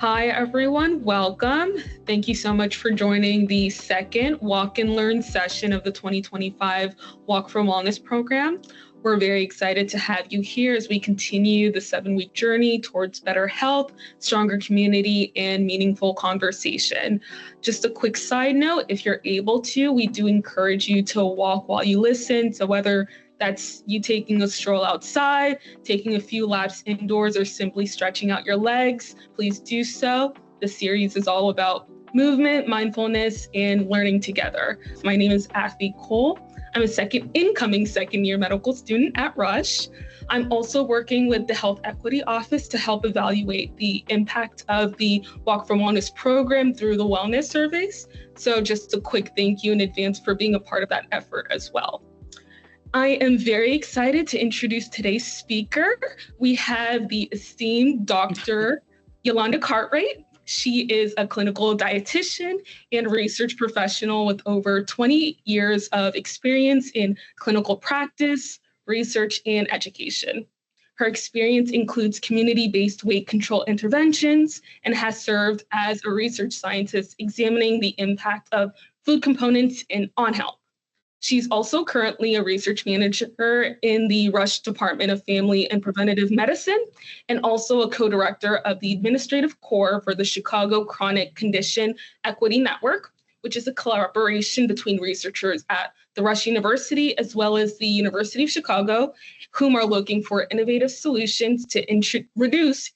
Hi, everyone. Welcome. Thank you so much for joining the second Walk and Learn session of the 2025 Walk for Wellness program. We're very excited to have you here as we continue the 7-week journey towards better health, stronger community, and meaningful conversation. Just a quick side note, if you're able to, we do encourage you to walk while you listen. So whether that's you taking a stroll outside, taking a few laps indoors, or simply stretching out your legs, please do so. The series is all about movement, mindfulness, and learning together. My name is Afi Kole. I'm a incoming second-year medical student at Rush. I'm also working with the Health Equity Office to help evaluate the impact of the Walk for Wellness program through the wellness surveys. So just a quick thank you in advance for being a part of that effort as well. I am very excited to introduce today's speaker. We have the esteemed Dr. Yolanda Cartwright. She is a clinical dietitian and research professional with over 20 years of experience in clinical practice, research, and education. Her experience includes community-based weight control interventions and has served as a research scientist examining the impact of food components on health. She's also currently a research manager in the Rush Department of Family and Preventative Medicine, and also a co-director of the administrative core for the Chicago Chronic Condition Equity Network, which is a collaboration between researchers at the Rush University as well as the University of Chicago, whom are looking for innovative solutions to reduce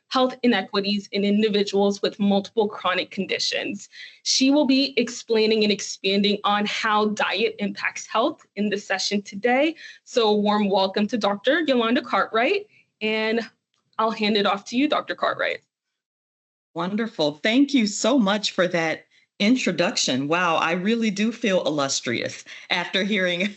health inequities in individuals with multiple chronic conditions. She will be explaining and expanding on how diet impacts health in this session today. So a warm welcome to Dr. Yolanda Cartwright, and I'll hand it off to you, Dr. Cartwright. Wonderful. Thank you so much for that introduction. Wow, I really do feel illustrious after hearing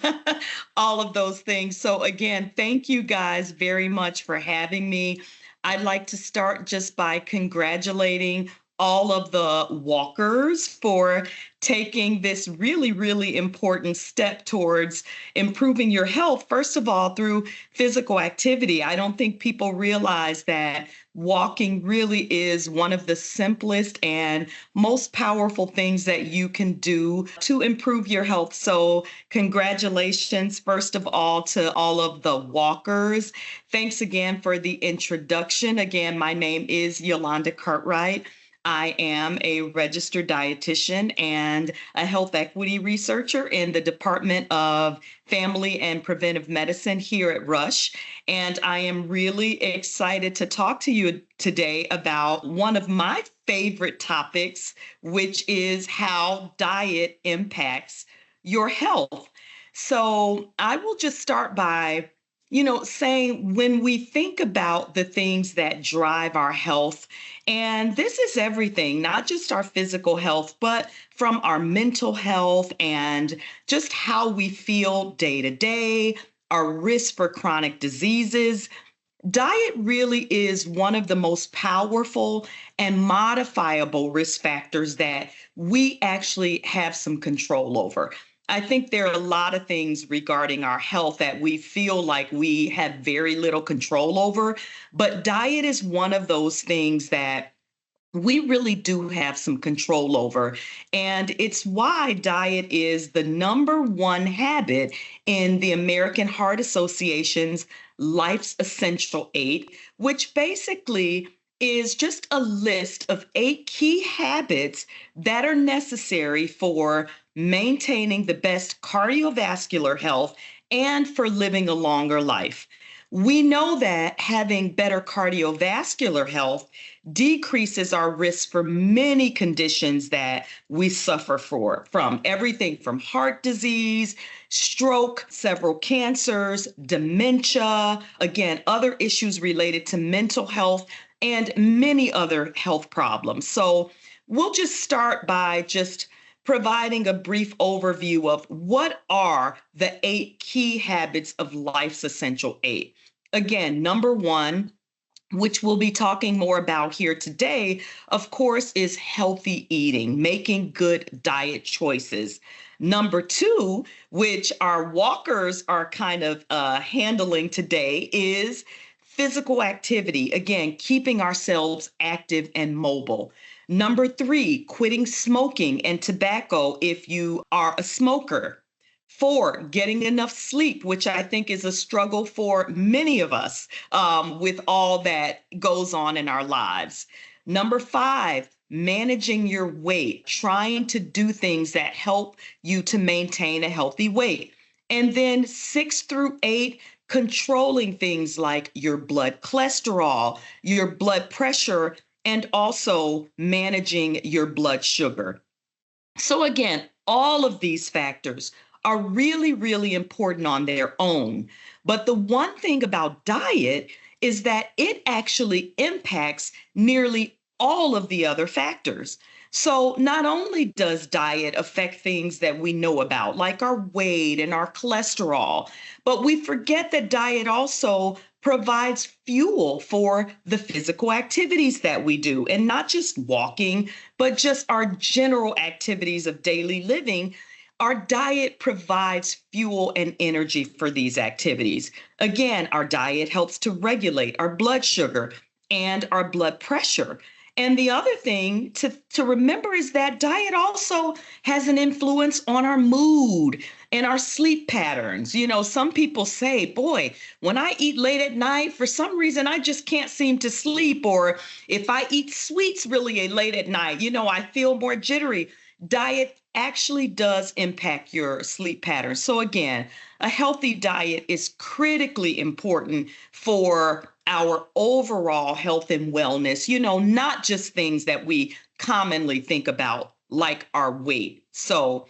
all of those things. So again, thank you guys very much for having me. I'd like to start just by congratulating all of the walkers for taking this really, really important step towards improving your health, first of all, through physical activity. I don't think people realize that walking really is one of the simplest and most powerful things that you can do to improve your health. So congratulations, first of all, to all of the walkers. Thanks again for the introduction. Again, my name is Yolanda Cartwright. I am a registered dietitian and a health equity researcher in the Department of Family and Preventive Medicine here at Rush. And I am really excited to talk to you today about one of my favorite topics, which is how diet impacts your health. So I will just start by saying when we think about the things that drive our health, and this is everything, not just our physical health, but from our mental health and just how we feel day to day, our risk for chronic diseases. Diet really is one of the most powerful and modifiable risk factors that we actually have some control over. I think there are a lot of things regarding our health that we feel like we have very little control over, but diet is one of those things that we really do have some control over. And it's why diet is the number one habit in the American Heart Association's Life's Essential 8, which basically is just a list of 8 key habits that are necessary for maintaining the best cardiovascular health and for living a longer life. We know that having better cardiovascular health decreases our risk for many conditions that we suffer from everything from heart disease, stroke, several cancers, dementia, again, other issues related to mental health, and many other health problems. So we'll just start by just providing a brief overview of what are the 8 key habits of Life's Essential 8. Again, number 1, which we'll be talking more about here today, of course, is healthy eating, making good diet choices. Number 2, which our walkers are kind of handling today, is physical activity, again, keeping ourselves active and mobile. Number 3, quitting smoking and tobacco if you are a smoker. 4, getting enough sleep, which I think is a struggle for many of us with all that goes on in our lives. Number 5, managing your weight, trying to do things that help you to maintain a healthy weight. And then 6 through 8, controlling things like your blood cholesterol, your blood pressure, and also managing your blood sugar. So again, all of these factors are really, really important on their own. But the one thing about diet is that it actually impacts nearly all of the other factors. So not only does diet affect things that we know about, like our weight and our cholesterol, but we forget that diet also provides fuel for the physical activities that we do, and not just walking, but just our general activities of daily living. Our diet provides fuel and energy for these activities. Again, our diet helps to regulate our blood sugar and our blood pressure. And the other thing to remember is that diet also has an influence on our mood and our sleep patterns. You know, some people say, boy, when I eat late at night, for some reason, I just can't seem to sleep. Or if I eat sweets really late at night, I feel more jittery. Diet actually does impact your sleep patterns. So again, a healthy diet is critically important for our overall health and wellness, not just things that we commonly think about, like our weight. So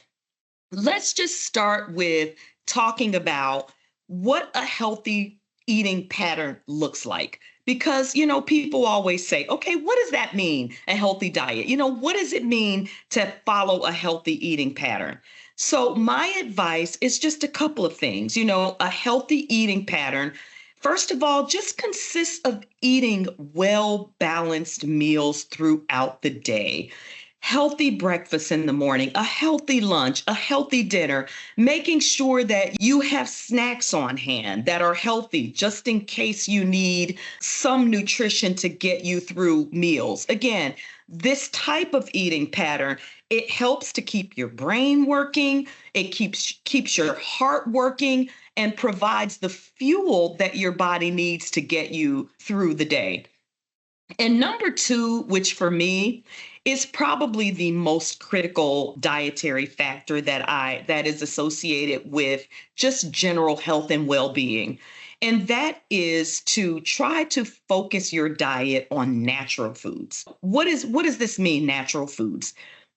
let's just start with talking about what a healthy eating pattern looks like. Because, people always say, okay, what does that mean, a healthy diet? What does it mean to follow a healthy eating pattern? So my advice is just a couple of things. A healthy eating pattern, first of all, just consists of eating well-balanced meals throughout the day. Healthy breakfast in the morning, a healthy lunch, a healthy dinner, making sure that you have snacks on hand that are healthy just in case you need some nutrition to get you through meals. Again, this type of eating pattern, it helps to keep your brain working, it keeps your heart working, and provides the fuel that your body needs to get you through the day. And number 2, which for me is probably the most critical dietary factor that is associated with just general health and well-being. And that is to try to focus your diet on natural foods. What does this mean, natural foods?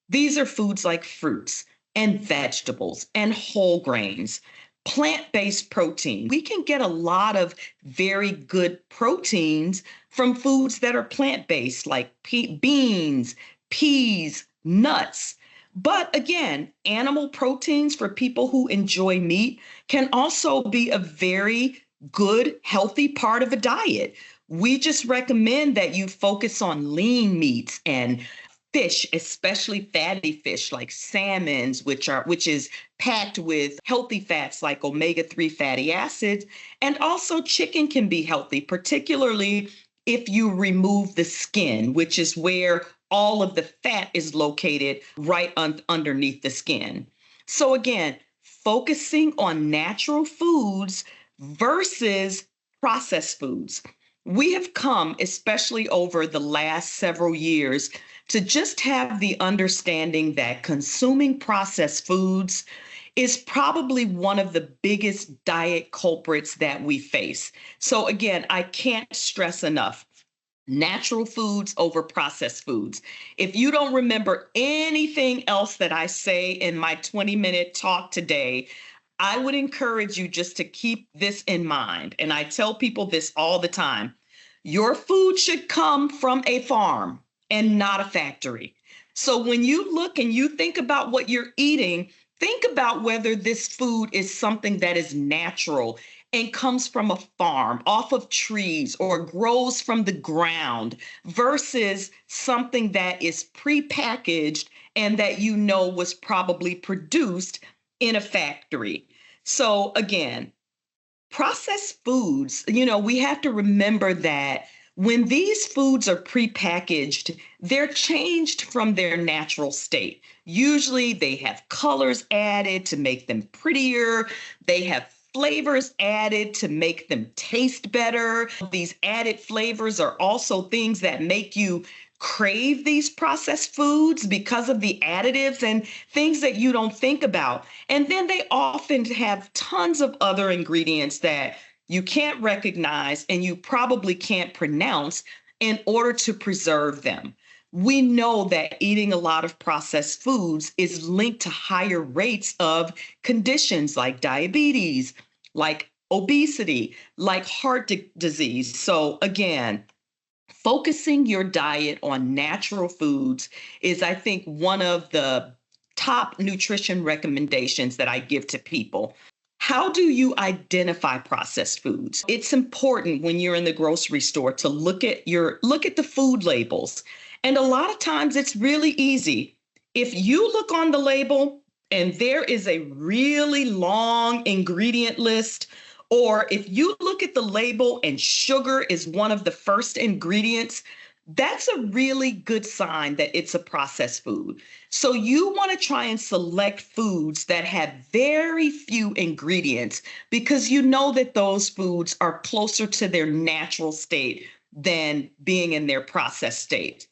These are foods like fruits and vegetables and whole grains, plant-based protein. We can get a lot of very good proteins from foods that are plant-based, like beans, peas, nuts. But again, animal proteins for people who enjoy meat can also be a very good, healthy part of a diet. We just recommend that you focus on lean meats and fish, especially fatty fish like salmons, which is packed with healthy fats like omega-3 fatty acids. And also chicken can be healthy, particularly if you remove the skin, which is where all of the fat is located right underneath the skin. So again, focusing on natural foods versus processed foods. We have come, especially over the last several years, to just have the understanding that consuming processed foods is probably one of the biggest diet culprits that we face. So again, I can't stress enough. Natural foods over processed foods. If you don't remember anything else that I say in my 20-minute talk today, I would encourage you just to keep this in mind. And I tell people this all the time. Your food should come from a farm and not a factory. So when you look and you think about what you're eating, think about whether this food is something that is natural and comes from a farm, off of trees, or grows from the ground versus something that is prepackaged and that was probably produced in a factory. So again, Processed foods, we have to remember that when these foods are prepackaged, they're changed from their natural state. Usually they have colors added to make them prettier. They have flavors added to make them taste better. These added flavors are also things that make you crave these processed foods because of the additives and things that you don't think about. And then they often have tons of other ingredients that you can't recognize and you probably can't pronounce in order to preserve them. We know that eating a lot of processed foods is linked to higher rates of conditions like diabetes, like obesity, like disease. So again, focusing your diet on natural foods is, I think, one of the top nutrition recommendations that I give to people. How do you identify processed foods? It's important when you're in the grocery store to look at the food labels. And a lot of times it's really easy. If you look on the label and there is a really long ingredient list, or if you look at the label and sugar is one of the first ingredients, that's a really good sign that it's a processed food. So you want to try and select foods that have very few ingredients because you know that those foods are closer to their natural state than being in their processed state.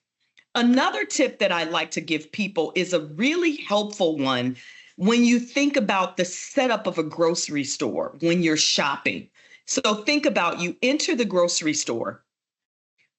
Another tip that I like to give people is a really helpful one when you think about the setup of a grocery store when you're shopping. So think about, you enter the grocery store.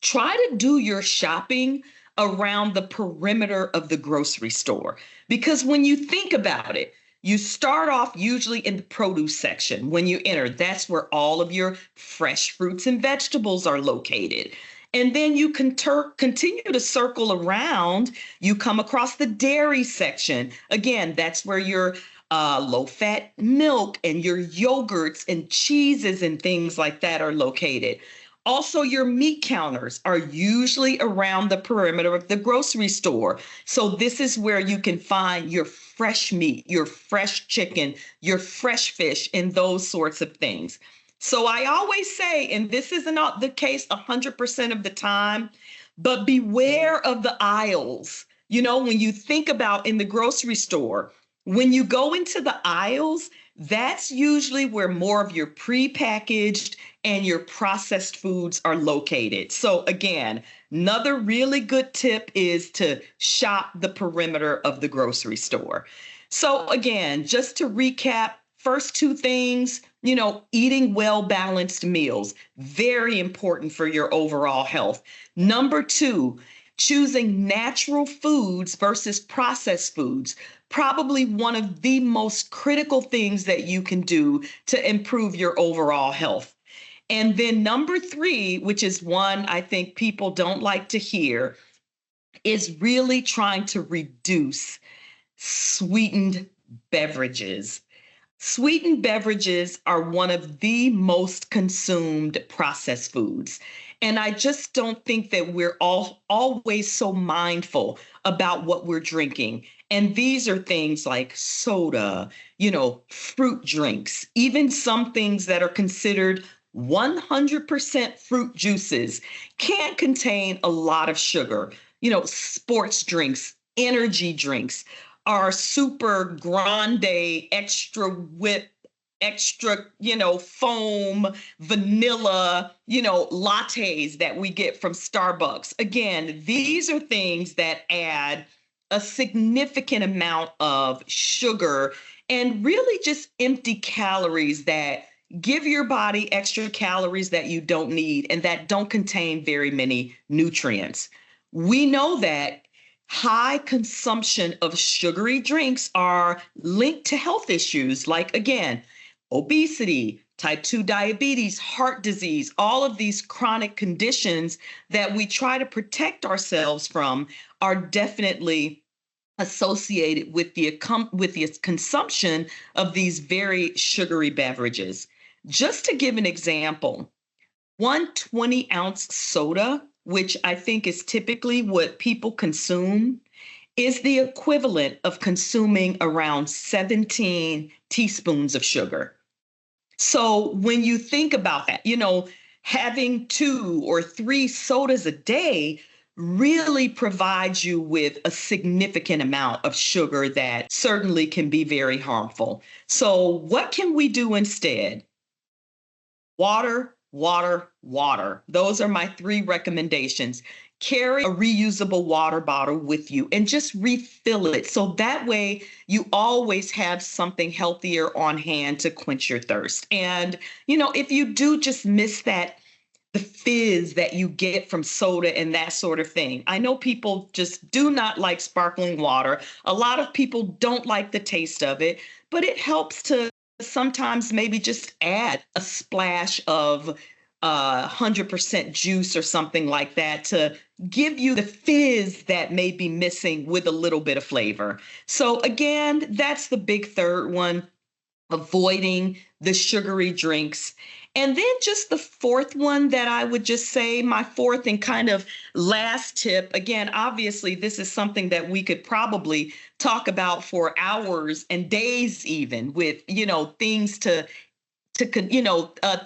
Try to do your shopping around the perimeter of the grocery store. Because when you think about it, you start off usually in the produce section. When you enter, that's where all of your fresh fruits and vegetables are located. And then you can continue to circle around. You come across the dairy section. Again, that's where your low-fat milk and your yogurts and cheeses and things like that are located. Also, your meat counters are usually around the perimeter of the grocery store. So this is where you can find your fresh meat, your fresh chicken, your fresh fish, and those sorts of things. So I always say, and this isn't the case 100% of the time, but beware of the aisles. When you think about in the grocery store, when you go into the aisles, that's usually where more of your prepackaged and your processed foods are located. So again, another really good tip is to shop the perimeter of the grocery store. So again, just to recap, first two things, eating well-balanced meals, very important for your overall health. Number two, choosing natural foods versus processed foods, probably one of the most critical things that you can do to improve your overall health. And then number three, which is one I think people don't like to hear, is really trying to reduce sweetened beverages. Sweetened beverages are one of the most consumed processed foods. And I just don't think that we're always so mindful about what we're drinking. And these are things like soda, fruit drinks, even some things that are considered 100% fruit juices can contain a lot of sugar. Sports drinks, energy drinks, our super grande, extra whip, extra, foam, vanilla, lattes that we get from Starbucks. Again, these are things that add a significant amount of sugar and really just empty calories that give your body extra calories that you don't need and that don't contain very many nutrients. We know that high consumption of sugary drinks are linked to health issues like, again, obesity, type 2 diabetes, heart disease, all of these chronic conditions that we try to protect ourselves from are definitely associated with the consumption of these very sugary beverages. Just to give an example, one 20-ounce soda, which I think is typically what people consume, is the equivalent of consuming around 17 teaspoons of sugar. So when you think about that, having 2 or 3 sodas a day really provides you with a significant amount of sugar that certainly can be very harmful. So, what can we do instead? Water, water, water. Those are my 3 recommendations. Carry a reusable water bottle with you and just refill it. So that way you always have something healthier on hand to quench your thirst. And, if you do just miss the fizz that you get from soda and that sort of thing. I know people just do not like sparkling water. A lot of people don't like the taste of it, but it helps to sometimes maybe just add a splash of 100% juice or something like that to give you the fizz that may be missing with a little bit of flavor. So, again, that's the big third one, avoiding the sugary drinks. And then just the fourth one that I would just say, my fourth and kind of last tip. Again, obviously, this is something that we could probably talk about for hours and days, even with, things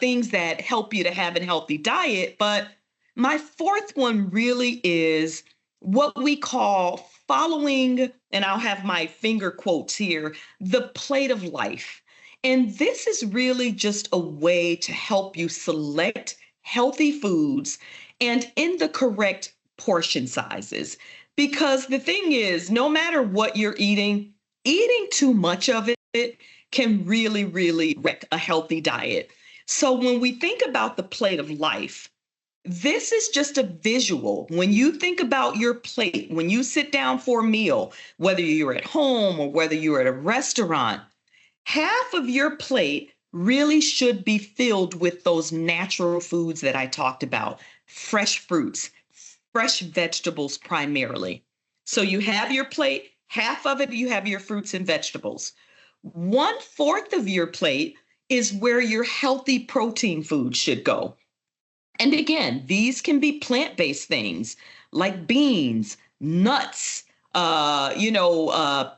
things that help you to have a healthy diet. But my fourth one really is what we call following, and I'll have my finger quotes here, the plate of life. And this is really just a way to help you select healthy foods and in the correct portion sizes. Because the thing is, no matter what you're eating too much of it can really, really wreck a healthy diet. So when we think about the plate of life, this is just a visual. When you think about your plate, when you sit down for a meal, whether you're at home or whether you're at a restaurant, half of your plate really should be filled with those natural foods that I talked about, fresh fruits, fresh vegetables primarily. So you have your plate, half of it, you have your fruits and vegetables. 1/4 of your plate is where your healthy protein food should go. And again, these can be plant-based things like beans, nuts,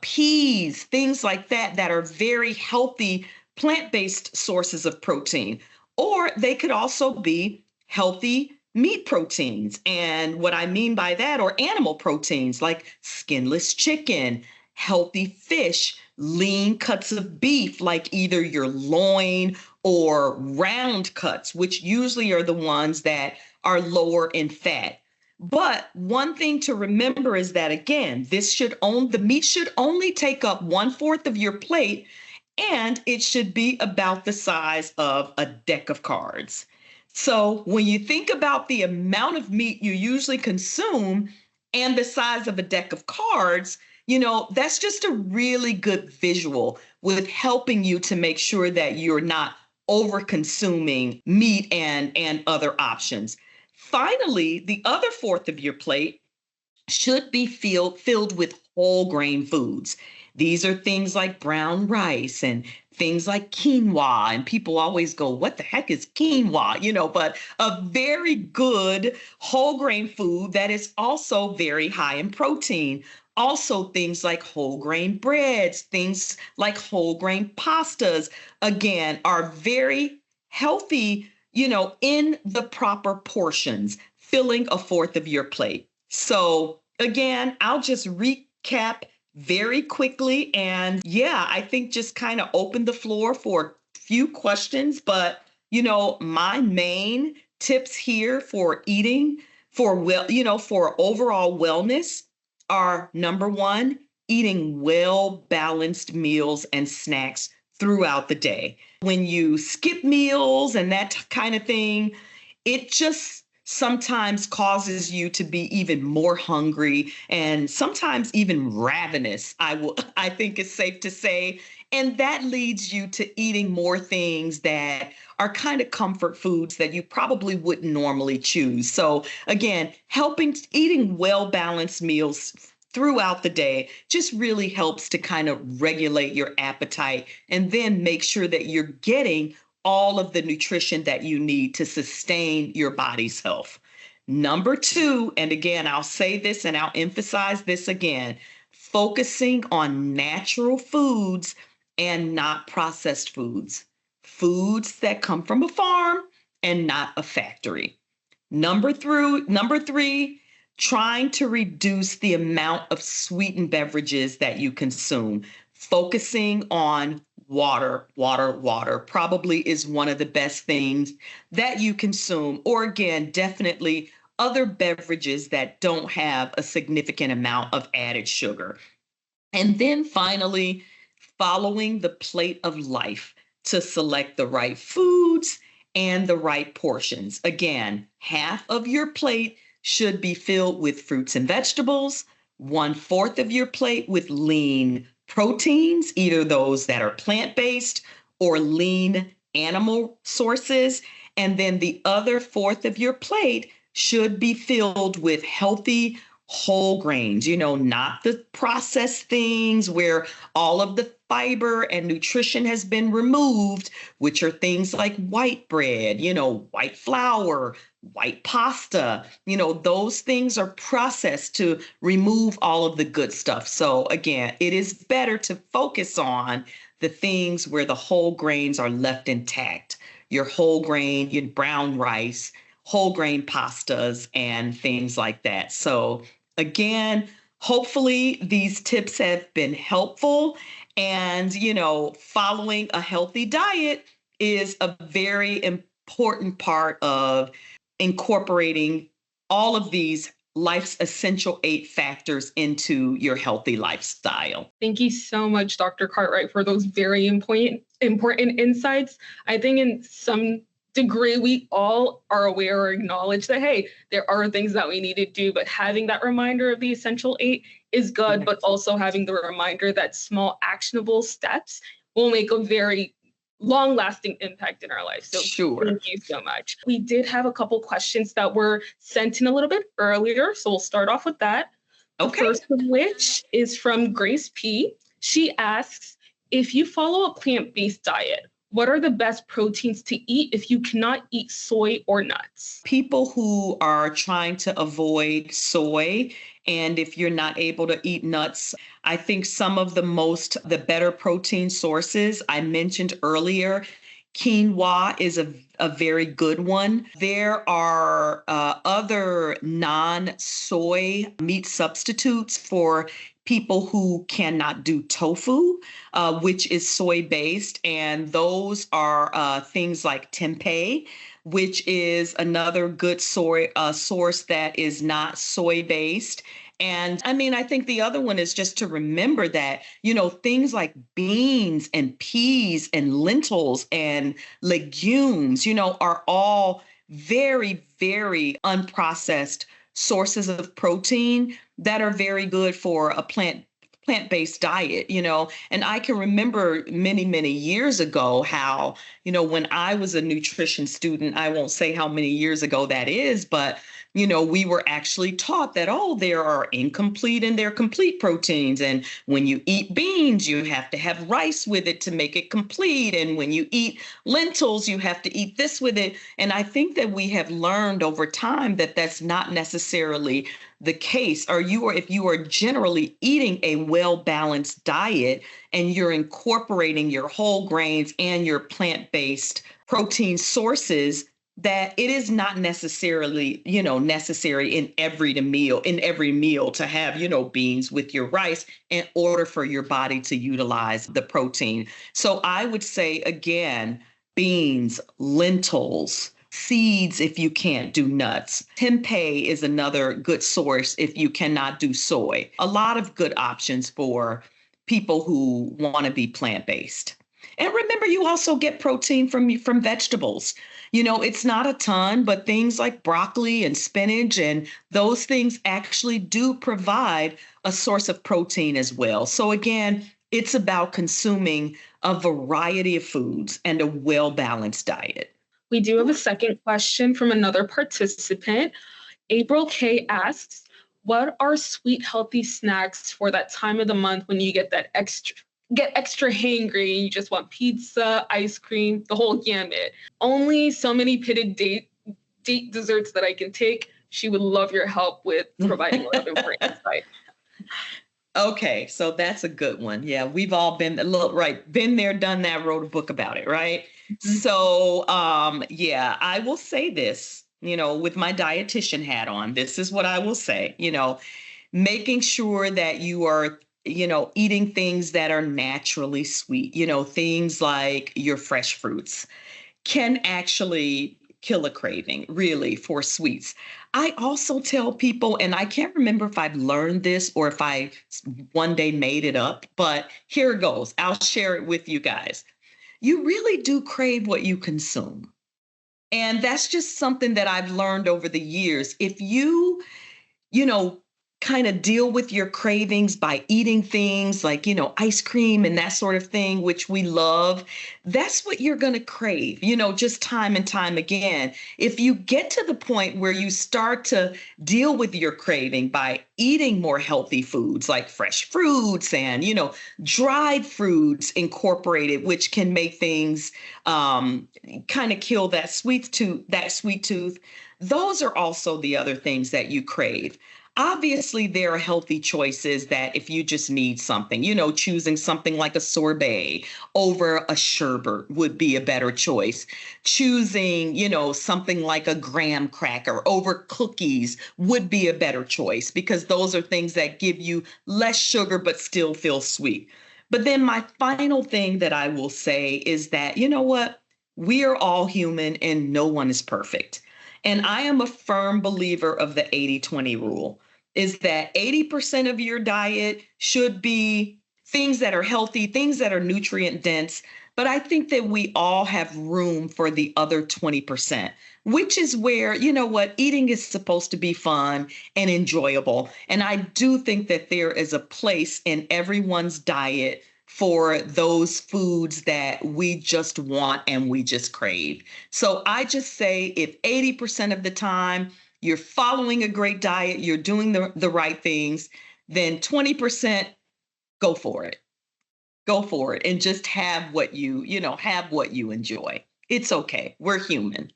peas, things like that, that are very healthy plant-based sources of protein. Or they could also be healthy meat proteins. And what I mean by that are animal proteins like skinless chicken, healthy fish, lean cuts of beef, like either your loin or round cuts, which usually are the ones that are lower in fat. But one thing to remember is that, again, the meat should only take up 1/4 of your plate, and it should be about the size of a deck of cards. So when you think about the amount of meat you usually consume and the size of a deck of cards, that's just a really good visual with helping you to make sure that you're not over consuming meat and other options. Finally, the other fourth of your plate should be filled with whole grain foods. These are things like brown rice and things like quinoa. And people always go, what the heck is quinoa? But a very good whole grain food that is also very high in protein. Also, things like whole grain breads, things like whole grain pastas, again, are very healthy, in the proper portions, filling 1/4 of your plate. So, again, I'll just recap very quickly. And yeah, I think just kind of open the floor for a few questions. But, my main tips here for eating for overall wellness are: number one, eating well balanced meals and snacks throughout the day. When you skip meals and that kind of thing, it just sometimes causes you to be even more hungry and sometimes even ravenous, I think it's safe to say. And that leads you to eating more things that are kind of comfort foods that you probably wouldn't normally choose. So again, eating well-balanced meals throughout the day just really helps to kind of regulate your appetite and then make sure that you're getting all of the nutrition that you need to sustain your body's health. Number two, and again, I'll say this and I'll emphasize this again, focusing on natural foods and not processed foods. foods that come from a farm and not a factory. Number three, trying to reduce the amount of sweetened beverages that you consume. Focusing on water probably is one of the best things that you consume. Or again, definitely other beverages that don't have a significant amount of added sugar. And then finally, following the plate of life to select the right foods and the right portions. Again, half of your plate should be filled with fruits and vegetables, 1/4 of your plate with lean proteins, either those that are plant-based or lean animal sources. And then the other fourth of your plate should be filled with healthy whole grains, not the processed things where all of the fiber and nutrition has been removed, which are things like white bread, white flour, white pasta. Those things are processed to remove all of the good stuff. So again, it is better to focus on the things where the whole grains are left intact. Your whole grain, your brown rice, whole grain pastas, and things like that. So again, hopefully these tips have been helpful. And, following a healthy diet is a very important part of incorporating all of these life's essential 8 factors into your healthy lifestyle. Thank you so much, Dr. Cartwright, for those very important insights. I think in some degree, we all are aware or acknowledge that, hey, there are things that we need to do, but having that reminder of the essential 8 is good, but also having the reminder that small actionable steps will make a very long-lasting impact in our life. So sure. Thank you so much. We did have a couple questions that were sent in a little bit earlier, so we'll start off with that. Okay. The first of which is from Grace P. She asks, if you follow a plant-based diet, what are the best proteins to eat if you cannot eat soy or nuts? People who are trying to avoid soy, and if you're not able to eat nuts, I think some of the better protein sources I mentioned earlier, quinoa is a very good one. There are other non-soy meat substitutes for people who cannot do tofu, which is soy-based, and those are things like tempeh, which is another good source that is not soy-based. And I think the other one is just to remember that, things like beans and peas and lentils and legumes, are all very, very unprocessed sources of protein that are very good for a plant-based diet, and I can remember many, many years ago how, when I was a nutrition student, I won't say how many years ago that is, but we were actually taught that, there are incomplete and there are complete proteins. And when you eat beans, you have to have rice with it to make it complete. And when you eat lentils, you have to eat this with it. And I think that we have learned over time that that's not necessarily the case. If you are generally eating a well-balanced diet and you're incorporating your whole grains and your plant-based protein sources, that it is not necessarily, necessary in every meal to have, beans with your rice in order for your body to utilize the protein. So I would say, again, beans, lentils, seeds if you can't do nuts. Tempeh is another good source if you cannot do soy. A lot of good options for people who want to be plant-based. And remember, you also get protein from vegetables. It's not a ton, but things like broccoli and spinach and those things actually do provide a source of protein as well. So again, it's about consuming a variety of foods and a well-balanced diet. We do have a second question from another participant. April K asks, what are sweet, healthy snacks for that time of the month when you get extra hangry and you just want pizza, ice cream, the whole gamut? Only so many pitted date desserts that I can take. She would love your help with providing a lot of important insight. Okay, so that's a good one. Yeah, we've all been look right, been there, done that, wrote a book about it, right? Mhm. So, yeah, I will say this, with my dietitian hat on, this is what I will say, making sure that you are, eating things that are naturally sweet, things like your fresh fruits can actually kill a craving, really, for sweets. I also tell people, and I can't remember if I've learned this or if one day made it up, but here it goes. I'll share it with you guys. You really do crave what you consume. And that's just something that I've learned over the years. If you know, kind of deal with your cravings by eating things like, ice cream and that sort of thing, which we love, that's what you're going to crave, just time and time again. If you get to the point where you start to deal with your craving by eating more healthy foods like fresh fruits and, dried fruits incorporated, which can make things kind of kill that sweet tooth. Those are also the other things that you crave. Obviously, there are healthy choices that if you just need something, choosing something like a sorbet over a sherbet would be a better choice. Choosing, something like a graham cracker over cookies would be a better choice because those are things that give you less sugar but still feel sweet. But then my final thing that I will say is that, you know what? We are all human and no one is perfect. And I am a firm believer of the 80-20 rule is that 80% of your diet should be things that are healthy, things that are nutrient dense. But I think that we all have room for the other 20%, which is where, eating is supposed to be fun and enjoyable. And I do think that there is a place in everyone's diet for those foods that we just want and we just crave. So I just say if 80% of the time you're following a great diet, you're doing the right things, then 20% go for it. Go for it and just have what you enjoy. It's okay. We're human.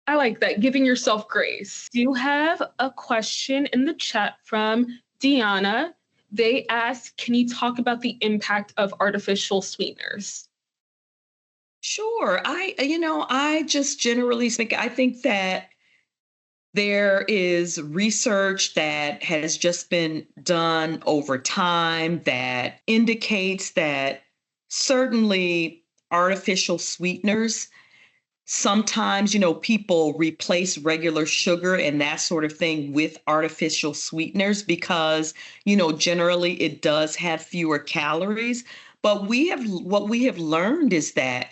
I like that, giving yourself grace. Do you have a question in the chat from Deanna? They ask, can you talk about the impact of artificial sweeteners? Sure. I just generally speak, I think that there is research that has just been done over time that indicates that certainly artificial sweeteners sometimes, people replace regular sugar and that sort of thing with artificial sweeteners because, generally it does have fewer calories. But what we have learned is that,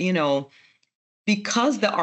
because the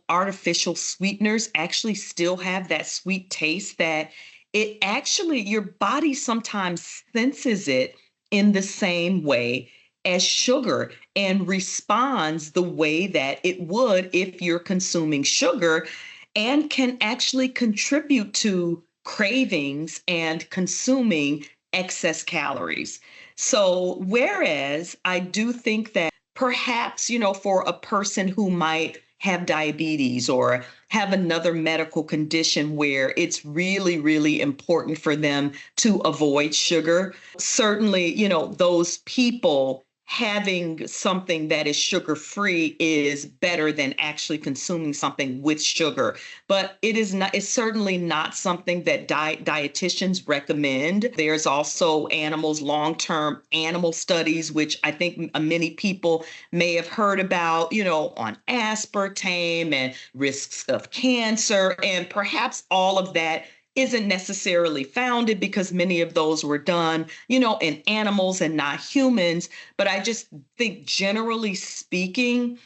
artificial sweeteners actually still have that sweet taste, that it actually your body sometimes senses it in the same way as sugar and responds the way that it would if you're consuming sugar, and can actually contribute to cravings and consuming excess calories. So whereas I do think that perhaps, for a person who might have diabetes or have another medical condition where it's really, really important for them to avoid sugar, certainly, those people having something that is sugar free is better than actually consuming something with sugar. But it's certainly not something that dietitians recommend. There's also long-term animal studies, which I think many people may have heard about, on aspartame and risks of cancer. And perhaps all of that isn't necessarily founded because many of those were done, in animals and not humans. But I just think, generally speaking,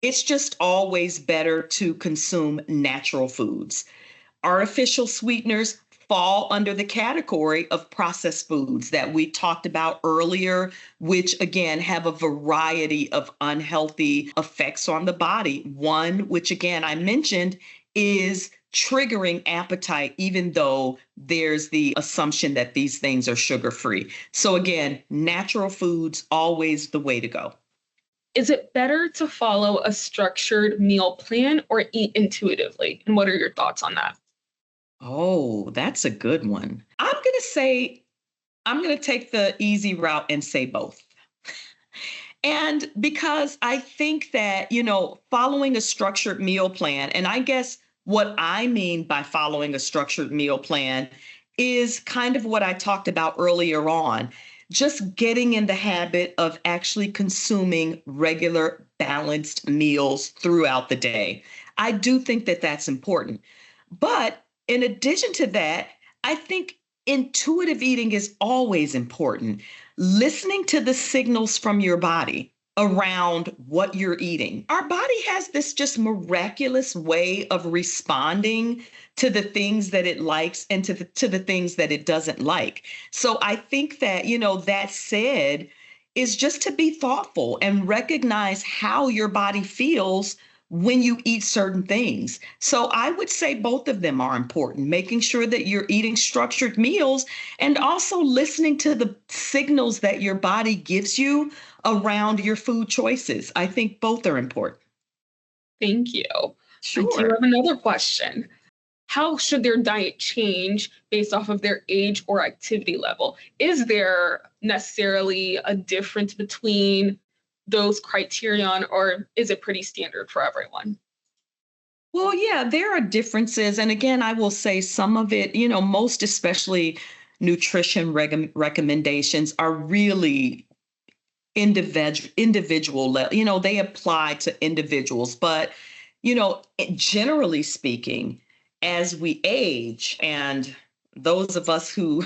it's just always better to consume natural foods. Artificial sweeteners fall under the category of processed foods that we talked about earlier, which again have a variety of unhealthy effects on the body. One, which again I mentioned, is triggering appetite, even though there's the assumption that these things are sugar free. So again, natural foods, always the way to go. Is it better to follow a structured meal plan or eat intuitively? And what are your thoughts on that? Oh, that's a good one. I'm going to say I'm going to take the easy route and say both. And because I think that, following a structured meal plan, and I guess what I mean by following a structured meal plan is kind of what I talked about earlier on, just getting in the habit of actually consuming regular balanced meals throughout the day. I do think that that's important. But in addition to that, I think intuitive eating is always important. Listening to the signals from your body around what you're eating. Our body has this just miraculous way of responding to the things that it likes and to the things that it doesn't like. So I think that, that said, is just to be thoughtful and recognize how your body feels when you eat certain things. So I would say both of them are important, making sure that you're eating structured meals and also listening to the signals that your body gives you around your food choices. I think both are important. Thank you. I do Sure. have another question. How should their diet change based off of their age or activity level? Is there necessarily a difference between those criterion, or is it pretty standard for everyone? Well, yeah, there are differences. And again, I will say some of it, most especially nutrition recommendations are really they apply to individuals. But, generally speaking, as we age, and those of us who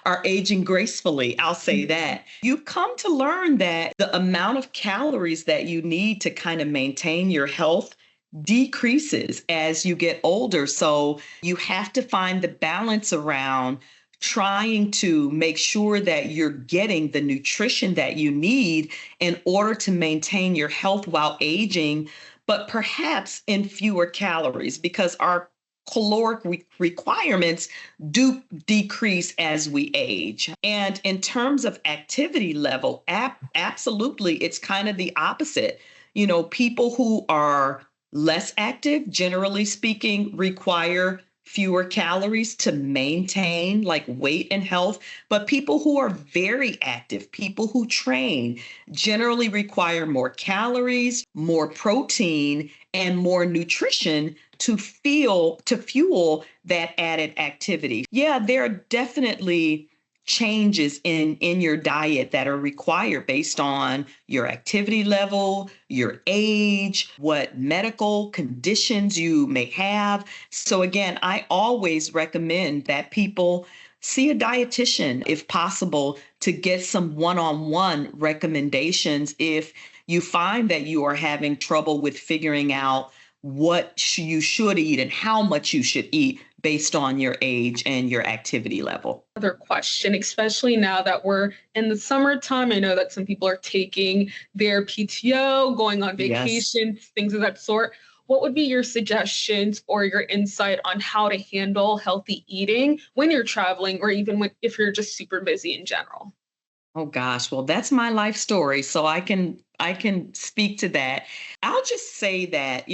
are aging gracefully, I'll say that, you come to learn that the amount of calories that you need to kind of maintain your health decreases as you get older. So you have to find the balance around trying to make sure that you're getting the nutrition that you need in order to maintain your health while aging, but perhaps in fewer calories because our caloric requirements do decrease as we age. And in terms of activity level, absolutely, it's kind of the opposite. People who are less active, generally speaking, require fewer calories to maintain like weight and health. But people who are very active, people who train, generally require more calories, more protein, and more nutrition to fuel that added activity. Yeah, there are definitely changes in your diet that are required based on your activity level, your age, what medical conditions you may have. So again, I always recommend that people see a dietitian if possible to get some one-on-one recommendations if you find that you are having trouble with figuring out what you should eat and how much you should eat based on your age and your activity level. Other question, especially now that we're in the summertime. I know that some people are taking their PTO, going on Yes. vacations, things of that sort. What would be your suggestions or your insight on how to handle healthy eating when you're traveling or even if you're just super busy in general? Oh gosh, well that's my life story, so I can speak to that. I'll just say that,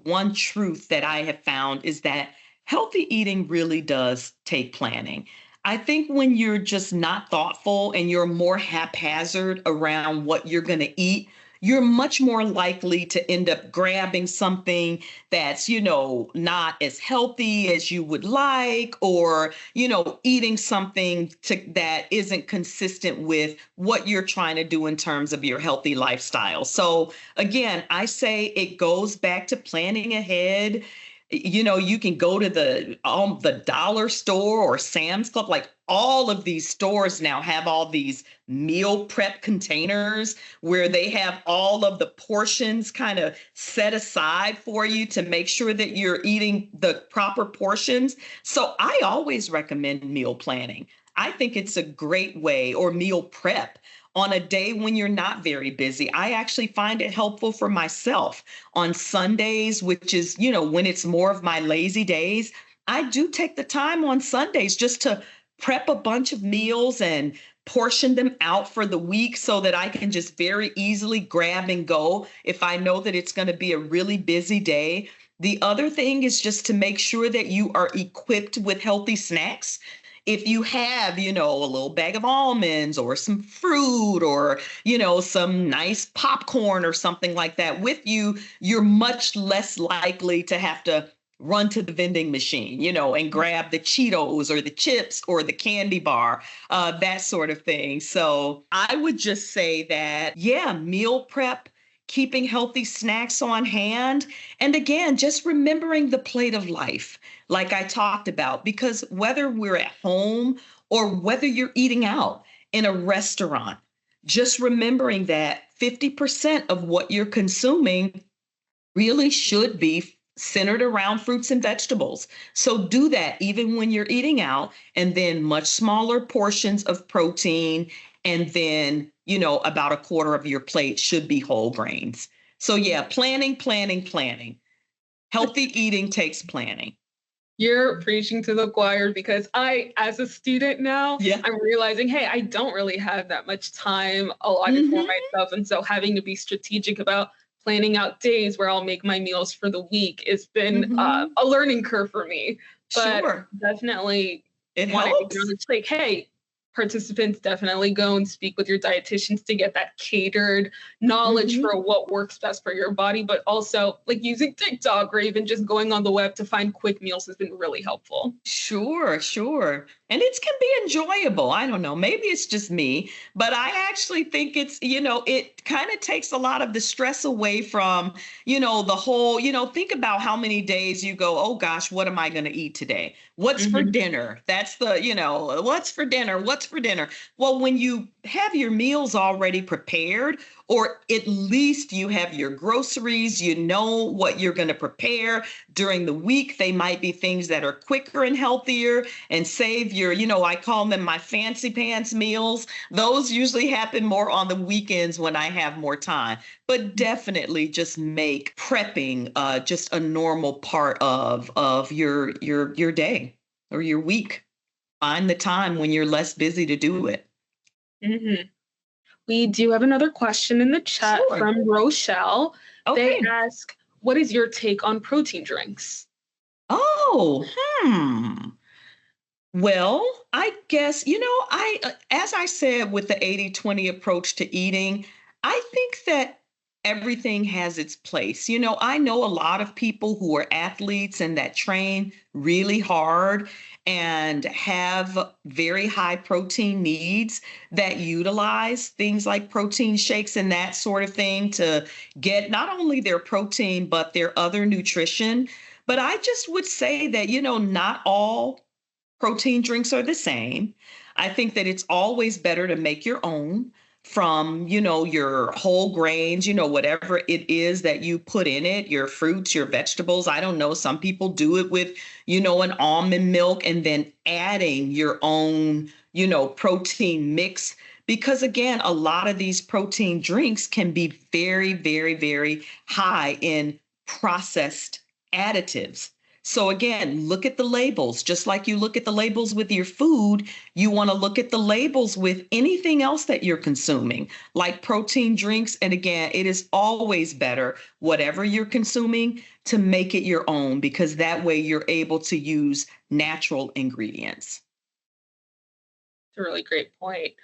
one truth that I have found is that healthy eating really does take planning. I think when you're just not thoughtful and you're more haphazard around what you're going to eat, you're much more likely to end up grabbing something that's, not as healthy as you would like, or, eating something that isn't consistent with what you're trying to do in terms of your healthy lifestyle. So again, I say it goes back to planning ahead. You can go to the dollar store or Sam's Club. Like all of these stores now have all these meal prep containers where they have all of the portions kind of set aside for you to make sure that you're eating the proper portions. So I always recommend meal planning. I think it's a great way, or meal prep on a day when you're not very busy. I actually find it helpful for myself on Sundays, which is, when it's more of my lazy days. I do take the time on Sundays just to prep a bunch of meals and portion them out for the week so that I can just very easily grab and go if I know that it's going to be a really busy day. The other thing is just to make sure that you are equipped with healthy snacks if you have, a little bag of almonds or some fruit or, some nice popcorn or something like that with you, you're much less likely to have to run to the vending machine, and grab the Cheetos or the chips or the candy bar, that sort of thing. So I would just say that, yeah, meal prep, keeping healthy snacks on hand. And again, just remembering the plate of life, like I talked about, because whether we're at home or whether you're eating out in a restaurant, just remembering that 50% of what you're consuming really should be centered around fruits and vegetables. So do that even when you're eating out, and then much smaller portions of protein. And then, about a quarter of your plate should be whole grains. So yeah, planning, planning, planning. Healthy eating takes planning. You're preaching to the choir because as a student now, Yeah. I'm realizing, hey, I don't really have that much time allotted for myself. And so having to be strategic about planning out days where I'll make my meals for the week has been a learning curve for me. But Sure. definitely It want to helps. acknowledge, like, hey, participants, definitely go and speak with your dietitians to get that catered knowledge for what works best for your body, but also like using TikTok or even just going on the web to find quick meals has been really helpful. Sure, sure. And it can be enjoyable. I don't know. Maybe it's just me, but I actually think it kind of takes a lot of the stress away from, the whole, think about how many days you go, oh gosh, what am I going to eat today? What's for dinner? That's what's for dinner? What's for dinner? Well, when you have your meals already prepared, or at least you have your groceries, you know what you're going to prepare during the week. They might be things that are quicker and healthier and save your, I call them my fancy pants meals. Those usually happen more on the weekends when I have more time. But definitely just make prepping just a normal part of your day or your week. Find the time when you're less busy to do it. Mm-hmm. We do have another question in the chat Sure. from Rochelle. They Okay. ask, what is your take on protein drinks? Oh, Well, I guess, as I said, with the 80-20 approach to eating, I think that everything has its place. I know a lot of people who are athletes and that train really hard and have very high protein needs that utilize things like protein shakes and that sort of thing to get not only their protein, but their other nutrition. But I just would say that, not all protein drinks are the same. I think that it's always better to make your own from, your whole grains, whatever it is that you put in it, your fruits, your vegetables. I don't know. Some people do it with, an almond milk and then adding your own, protein mix. Because again, a lot of these protein drinks can be very, very, very high in processed additives. So again, look at the labels. Just like you look at the labels with your food, you want to look at the labels with anything else that you're consuming, like protein drinks. And again, it is always better, whatever you're consuming, to make it your own, because that way you're able to use natural ingredients. It's a really great point.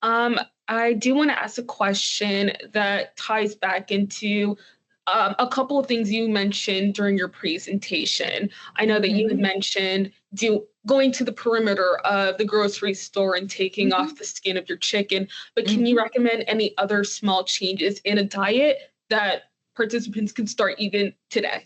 I do want to ask a question that ties back into a couple of things you mentioned during your presentation. I know that you had mentioned going to the perimeter of the grocery store and taking off the skin of your chicken, but can you recommend any other small changes in a diet that participants can start even today?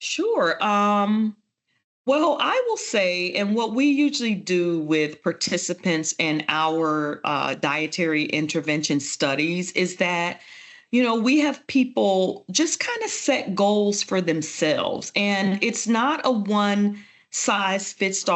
Sure. Well, I will say, and what we usually do with participants in our dietary intervention studies is that, we have people just kind of set goals for themselves. And it's not a one size fits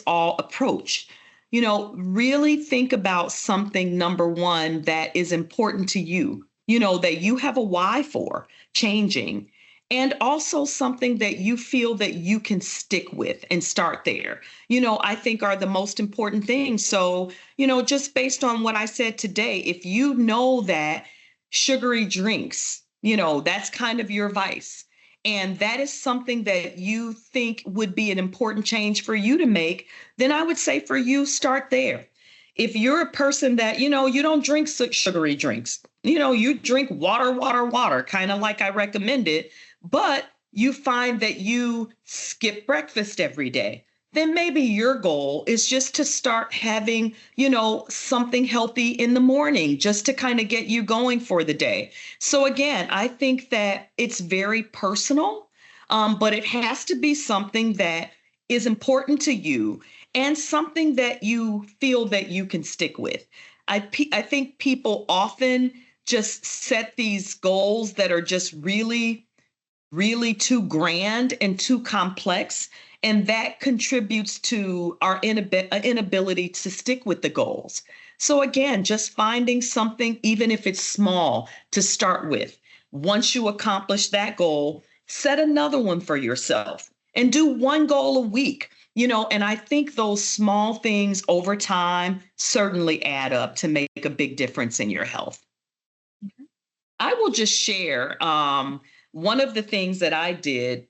all approach. Really think about something, number one, that is important to you, that you have a why for changing, and also something that you feel that you can stick with and start there, I think are the most important things. So, just based on what I said today, if you know that sugary drinks, that's kind of your vice, and that is something that you think would be an important change for you to make, then I would say for you, start there. If you're a person that, you don't drink sugary drinks, you drink water, water, water, kind of like I recommended, but you find that you skip breakfast every day, then maybe your goal is just to start having, something healthy in the morning just to kind of get you going for the day. So again, I think that it's very personal, but it has to be something that is important to you and something that you feel that you can stick with. I think people often just set these goals that are just really, really too grand and too complex. And that contributes to our inability to stick with the goals. So again, just finding something, even if it's small, to start with. Once you accomplish that goal, set another one for yourself and do one goal a week. And I think those small things over time certainly add up to make a big difference in your health. I will just share one of the things that I did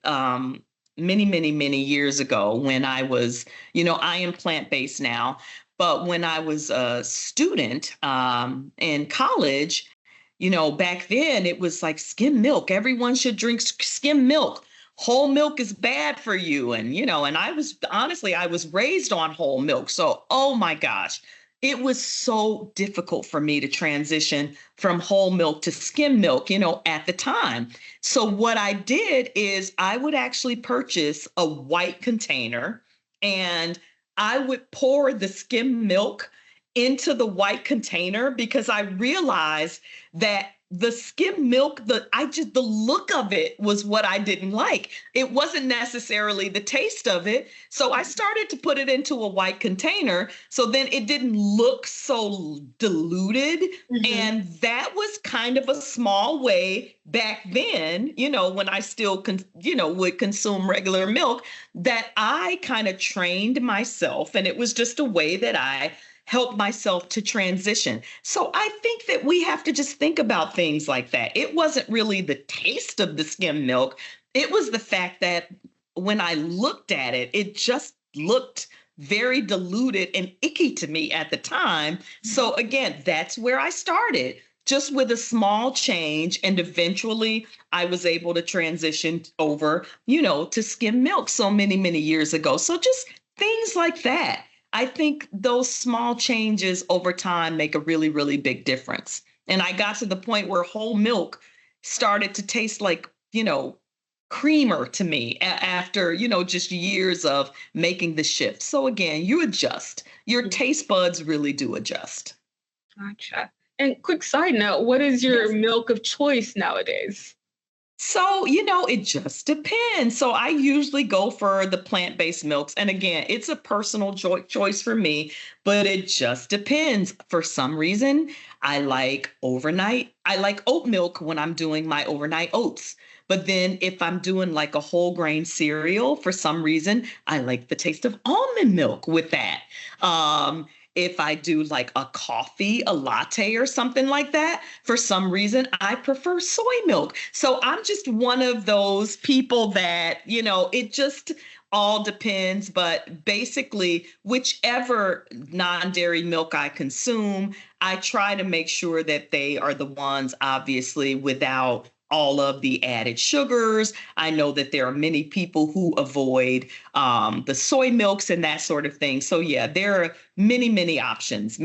many, many, many years ago when I was, I am plant-based now, but when I was a student in college, back then it was like skim milk. Everyone should drink skim milk. Whole milk is bad for you. And I was raised on whole milk. So, oh my gosh, it was so difficult for me to transition from whole milk to skim milk, at the time. So what I did is I would actually purchase a white container and I would pour the skim milk into the white container because I realized that the skim milk, the look of it was what I didn't like. It wasn't necessarily the taste of it. So I started to put it into a white container. So then it didn't look so diluted. Mm-hmm. And that was kind of a small way back then, when I still, would consume regular milk, that I kind of trained myself. And it was just a way that I help myself to transition. So I think that we have to just think about things like that. It wasn't really the taste of the skim milk. It was the fact that when I looked at it, it just looked very diluted and icky to me at the time. So again, that's where I started, just with a small change. And eventually I was able to transition over, to skim milk so many, many years ago. So just things like that. I think those small changes over time make a really, really big difference. And I got to the point where whole milk started to taste like, creamer to me after, just years of making the shift. So again, you adjust. Your taste buds really do adjust. Gotcha. And quick side note, what is your milk of choice nowadays? So, it just depends. So I usually go for the plant-based milks. And again, it's a personal choice for me, but it just depends. For some reason, I like oat milk when I'm doing my overnight oats. But then if I'm doing like a whole grain cereal, for some reason, I like the taste of almond milk with that. If I do like a coffee, a latte or something like that, for some reason, I prefer soy milk. So I'm just one of those people that, it just all depends. But basically, whichever non-dairy milk I consume, I try to make sure that they are the ones, obviously, without all of the added sugars. I know that there are many people who avoid the soy milks and that sort of thing. So yeah, there are many, many options,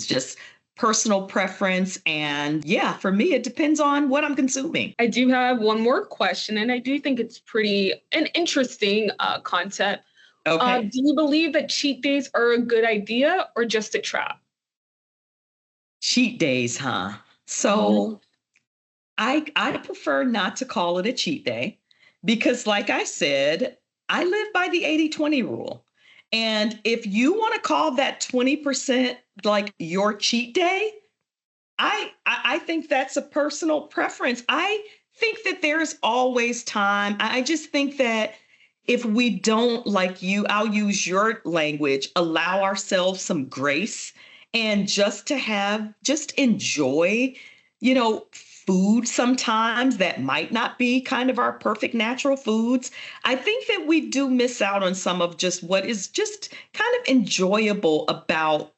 just personal preference. And yeah, for me, it depends on what I'm consuming. I do have one more question, and I do think it's an interesting concept. Okay. Do you believe that cheat days are a good idea or just a trap? Cheat days, huh? So I prefer not to call it a cheat day because, like I said, I live by the 80-20 rule. And if you want to call that 20% like your cheat day, I think that's a personal preference. I think that there's always time. I just think that if we don't, like I'll use your language, allow ourselves some grace and just enjoy, food sometimes that might not be kind of our perfect natural foods, I think that we do miss out on some of just what is just kind of enjoyable about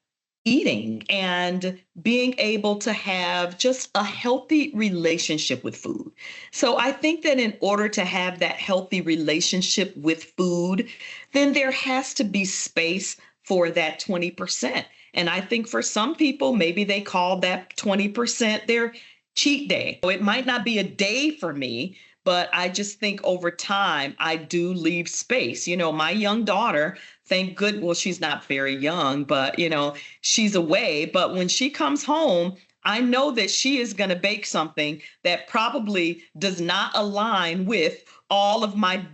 eating and being able to have just a healthy relationship with food. So I think that in order to have that healthy relationship with food, then there has to be space for that 20%. And I think for some people, maybe they call that 20% their cheat day. So it might not be a day for me, but I just think over time, I do leave space. My young daughter, well, she's not very young, but, she's away. But when she comes home, I know that she is going to bake something that probably does not align with all of my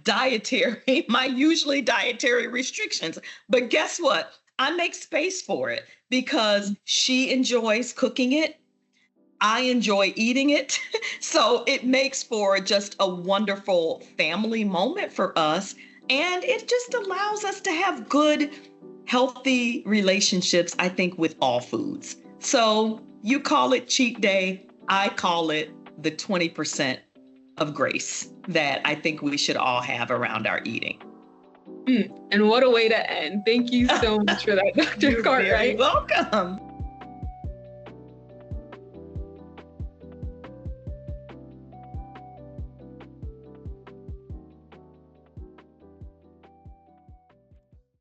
usually dietary restrictions. But guess what? I make space for it because she enjoys cooking it. I enjoy eating it. So it makes for just a wonderful family moment for us. And it just allows us to have good, healthy relationships, I think, with all foods. So you call it cheat day. I call it the 20% of grace that I think we should all have around our eating. And what a way to end. Thank you so much for that, Dr. You're Cartwright. very welcome.